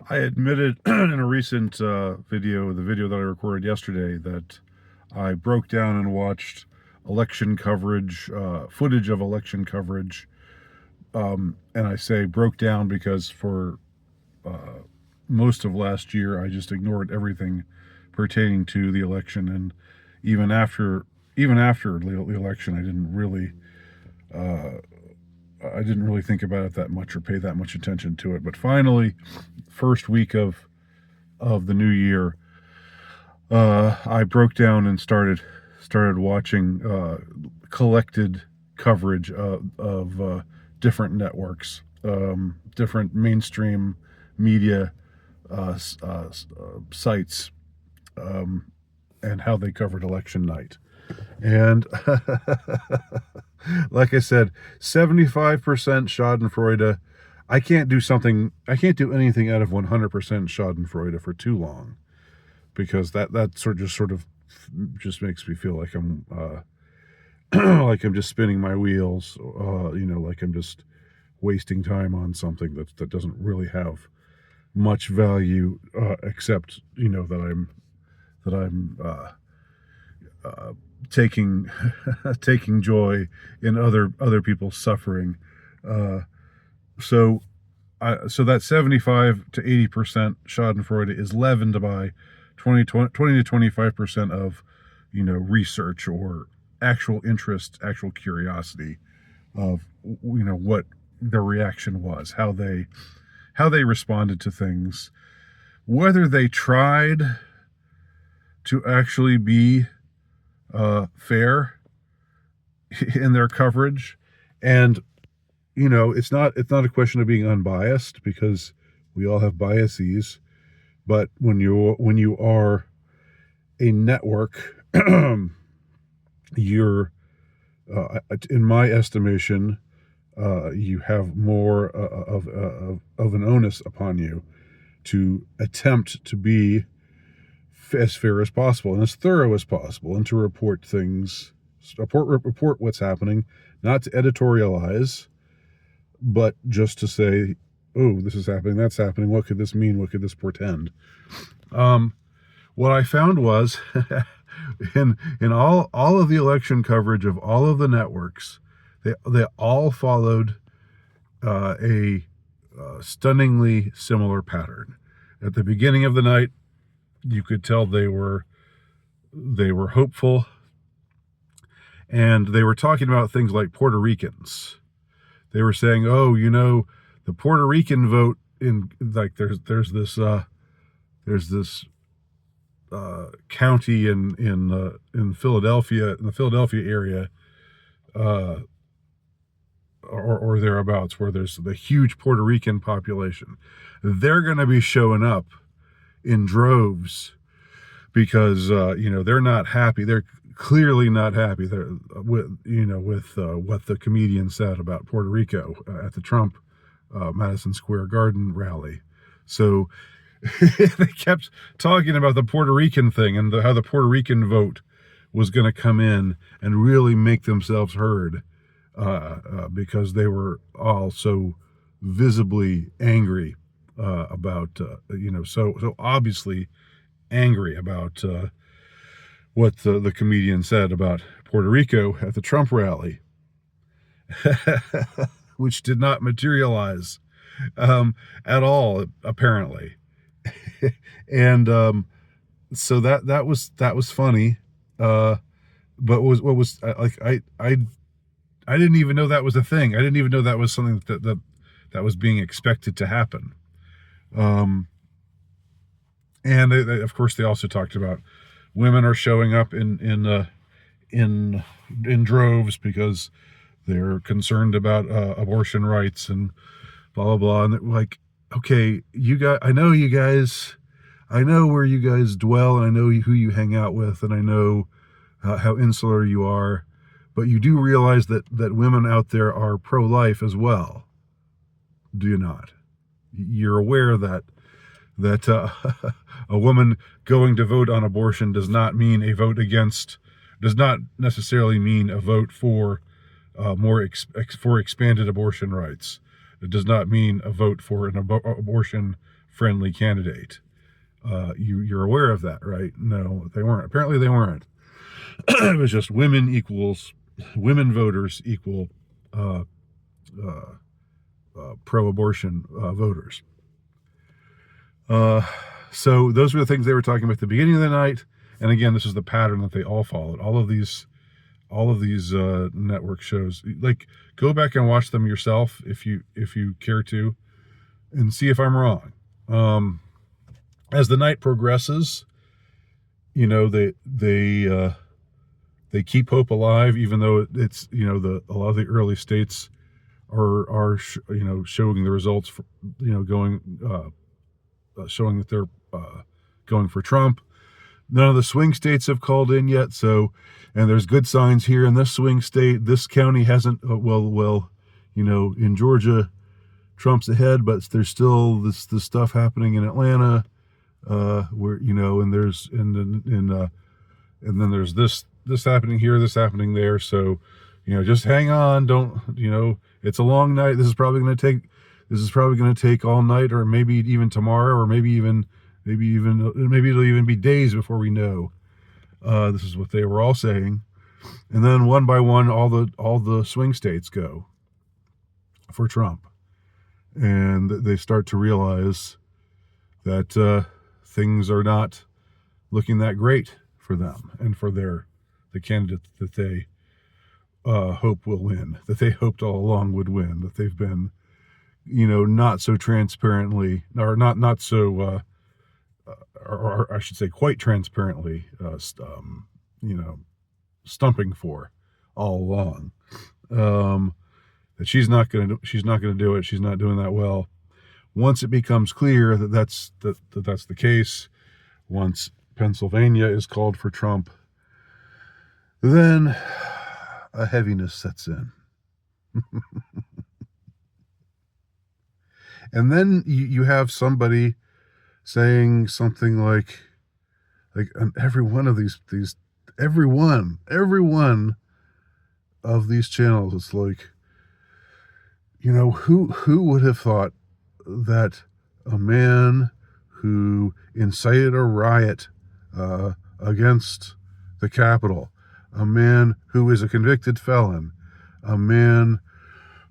I admitted in a recent video, the video that I recorded yesterday, that I broke down and watched election coverage, footage of election coverage. And I say broke down because for most of last year, I just ignored everything pertaining to the election. And even after, even after the election, uh, I didn't really think about it that much or pay that much attention to it. But finally, first week of the new year, I broke down and started watching collected coverage of different networks, different mainstream media sites, um, and how they covered election night. And like I said, 75% Schadenfreude. I can't do anything out of 100% Schadenfreude for too long, because that sort of just makes me feel like I'm like I'm just spinning my wheels, like I'm just wasting time on something that doesn't really have much value, except that I'm taking taking joy in other people's suffering. Uh, so so that 75 to 80% Schadenfreude is leavened by 20 to 25% of research or actual interest, actual curiosity of what their reaction was, how they responded to things, whether they tried to actually be fair in their coverage. And it's not a question of being unbiased, because we all have biases. But when you are a network, you're in my estimation, you have more of an onus upon you to attempt to be as fair as possible and as thorough as possible, and to report things, report what's happening, not to editorialize, but just to say, oh, this is happening, that's happening, what could this mean, what could this portend? Um, what I found was in all of the election coverage of all of the networks, they all followed a stunningly similar pattern. At the beginning of the night, you could tell they were hopeful, and they were talking about things like Puerto Ricans. They were saying, oh, the Puerto Rican vote, in like there's this county in Philadelphia, in the Philadelphia area, uh, or thereabouts, where there's the huge Puerto Rican population. They're going to be showing up in droves because they're not happy. They're clearly not happy with what the comedian said about Puerto Rico at the Trump Madison Square Garden rally. So they kept talking about the Puerto Rican thing and how the Puerto Rican vote was going to come in and really make themselves heard, because they were all so visibly angry about, so obviously angry about what the comedian said about Puerto Rico at the Trump rally, which did not materialize at all, apparently. And so that was funny. But what was like I didn't even know that was a thing. I didn't even know that was something that was being expected to happen. And of course, they also talked about women are showing up in droves because they're concerned about abortion rights and blah blah blah. And like, okay, I know you guys, I know where you guys dwell, and I know who you hang out with, and I know how insular you are, but you do realize that women out there are pro-life as well, do you not? You're aware that a woman going to vote on abortion does not necessarily mean a vote for for expanded abortion rights, It does not mean a vote for an abortion-friendly candidate. You're aware of that, right? No, they weren't. Apparently they weren't. It was just women voters equal uh, pro-abortion voters. So those were the things they were talking about at the beginning of the night. And again, this is the pattern that they all followed. All of these network shows, like, go back and watch them yourself if you care to, and see if I'm wrong. As the night progresses, you know, they keep hope alive, even though it's, you know, a lot of the early states are showing the results for, you know, showing that they're going for Trump. None of the swing states have called in yet, so, and there's good signs here in this swing state. This county hasn't, well, you know, in Georgia, Trump's ahead, but there's still this stuff happening in Atlanta, where, you know, and then there's this happening here, this happening there. So, you know, just hang on. Don't, you know, it's a long night. This is probably going to take all night, or maybe even tomorrow, or maybe it'll even be days before we know. This is what they were all saying. And then one by one, all the swing states go for Trump. And they start to realize that things are not looking that great for them and for the candidate that they hope will win, that they hoped all along would win, that they've been, you know, not so transparently, or not so, or I should say quite transparently, you know, stumping for all along. That she's not going to do it. She's not doing that well. Once it becomes clear that that's the case, once Pennsylvania is called for Trump, then a heaviness sets in. And then you have somebody saying something like on every one of every one of these channels, it's like, you know, who would have thought that a man who incited a riot against the Capitol, a man who is a convicted felon, a man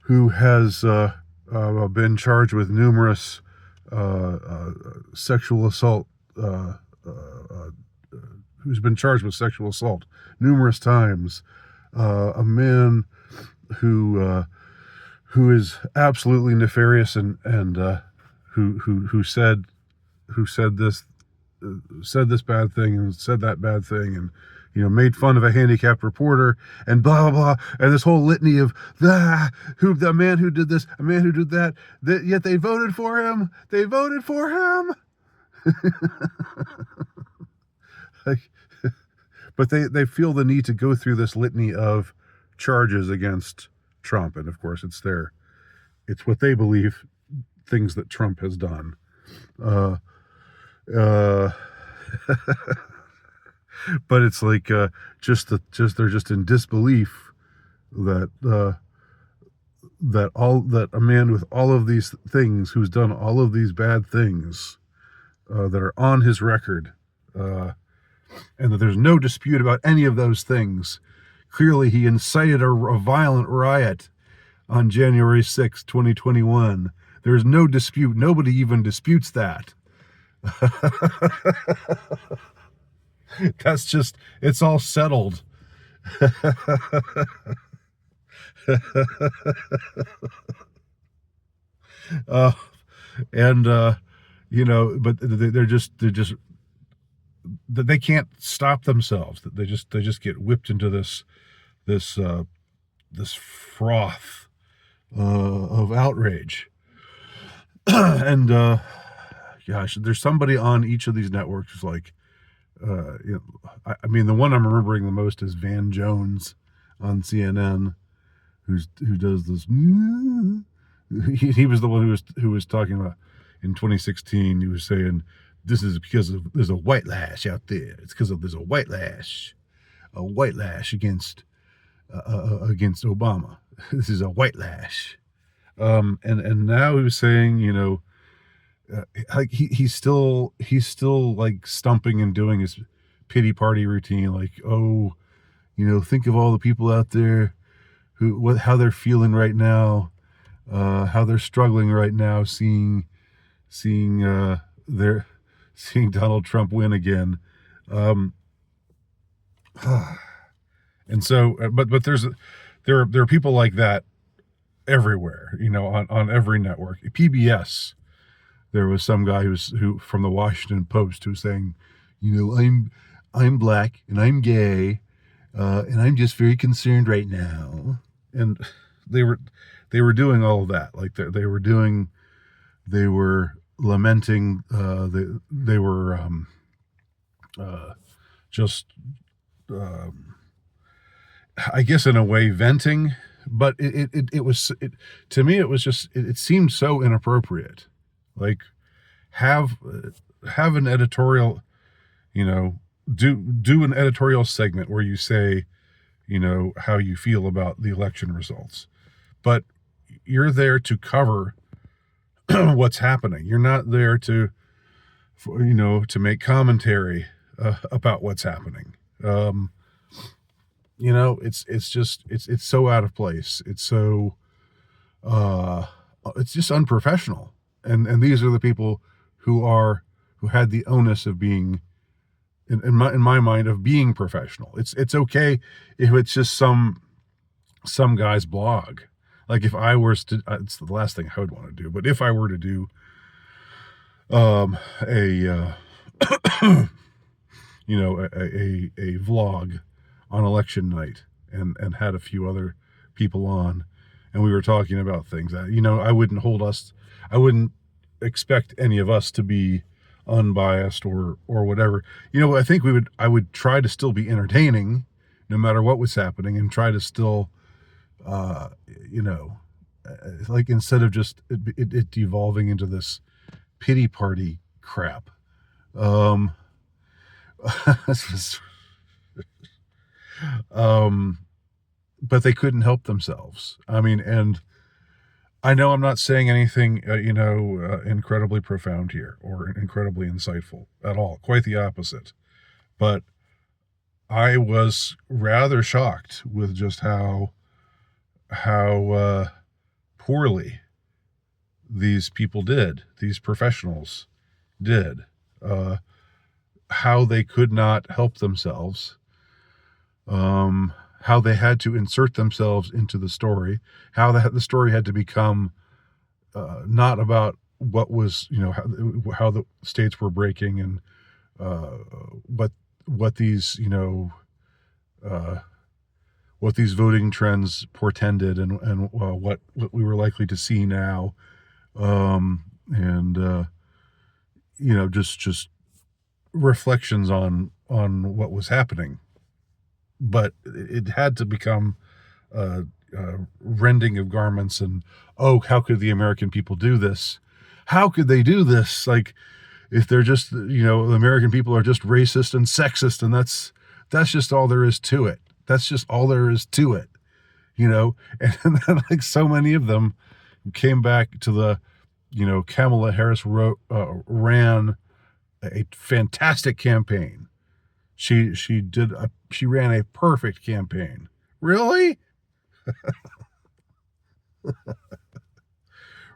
who has been charged with numerous sexual assault, who's been charged with sexual assault numerous times, a man who is absolutely nefarious and who said this bad thing and said that bad thing, and, you know, made fun of a handicapped reporter and blah, blah, blah, and this whole litany of the man who did this, a man who did that, yet they voted for him. Like, but they feel the need to go through this litany of charges against Trump, and of course it's what they believe, things that Trump has done. But it's like they're just in disbelief that a man with all of these things, who's done all of these bad things that are on his record, and that there's no dispute about any of those things. Clearly, he incited a violent riot on January 6, 2021. There's no dispute. Nobody even disputes that. That's just, it's all settled. You know, but they're just they can't stop themselves. They just get whipped into this froth of outrage. And gosh, there's somebody on each of these networks who's like, you know, I mean, the one I'm remembering the most is Van Jones on CNN, who does this. He was the one who was talking about in 2016. He was saying, this is because there's a white lash out there. It's because there's a white lash against Obama. This is a white lash And now he was saying, like he's still like stumping and doing his pity party routine, like, oh, think of all the people out there how they're feeling right now, how they're struggling right now, seeing their seeing Donald Trump win again. Um, and so, but there are people like that everywhere, on every network. PBS, there was some guy who from the Washington Post who was saying, I'm black and I'm gay, and I'm just very concerned right now. And they were doing all of that, like they were lamenting, they were just I guess in a way venting, but it was to me, it was just it seemed so inappropriate. Like, have have an editorial, you know, do an editorial segment where you say, how you feel about the election results, but you're there to cover what's happening. You're not there to make commentary about what's happening. It's so out of place. Uh, it's just unprofessional. And these are the people who had the onus of being, in my mind, of being professional. It's okay if it's just some guy's blog. Like, if I were to, it's the last thing I would want to do. But if I were to do a a vlog on election night, and had a few other people on, and we were talking about things that, I wouldn't expect any of us to be unbiased or whatever. I think I would try to still be entertaining no matter what was happening, and try to still, uh, you know, like, instead of just it devolving into this pity party crap. Um, this was, um, but they couldn't help themselves. I mean, and I know I'm not saying anything, incredibly profound here or incredibly insightful at all. Quite the opposite. But I was rather shocked with just how poorly these people did. These professionals did. How they could not help themselves. How they had to insert themselves into the story, how the story had to become not about what was, how the states were breaking, and but what these, uh, what these voting trends portended, and what we were likely to see now, and just reflections on what was happening. But it had to become rending of garments, and, oh, how could the American people do this? How could they do this? Like, if they're just, the American people are just racist and sexist, and that's just all there is to it. That's just all there is to it, And then, like, so many of them came back to the, Kamala Harris ran a fantastic campaign. She ran a perfect campaign. Really?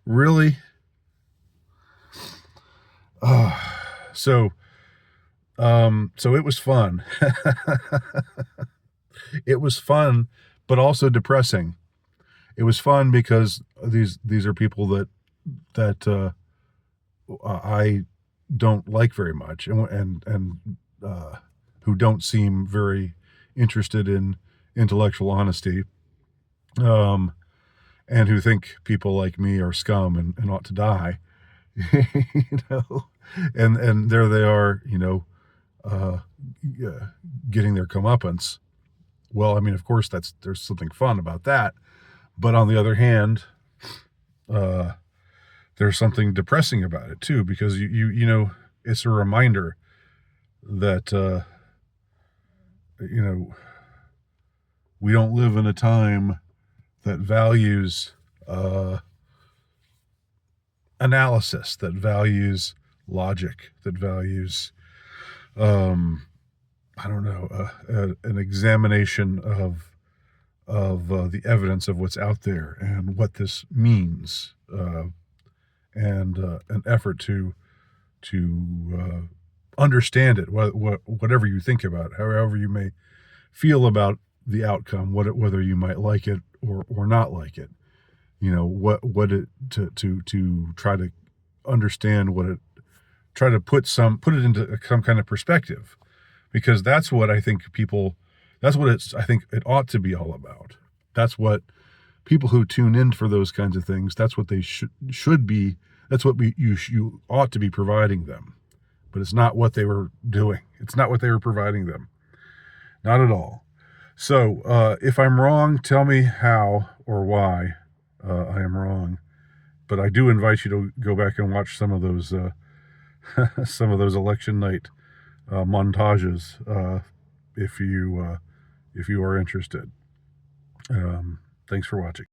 Really? So it was fun. It was fun, but also depressing. It was fun because these are people that I don't like very much, and who don't seem very interested in intellectual honesty, and who think people like me are scum and ought to die. you know, and there they are, uh, getting their comeuppance. Well, I mean, of course, there's something fun about that, but on the other hand, uh, there's something depressing about it too, because it's a reminder that we don't live in a time that values analysis, that values logic, that values, I don't know, an examination of the evidence of what's out there and what this means, and an effort to understand it, whatever you think about it, however you may feel about the outcome, whether you might like it or not like it. What it to try to understand what it try to put it into some kind of perspective, because that's what I think I think it ought to be all about. That's what people who tune in for those kinds of things, that's what they should be. That's what you ought to be providing them. But it's not what they were doing. It's not what they were providing them. Not at all. So if I'm wrong, tell me how or why I am wrong. But I do invite you to go back and watch some of those some of those election night montages, if you are interested. Thanks for watching.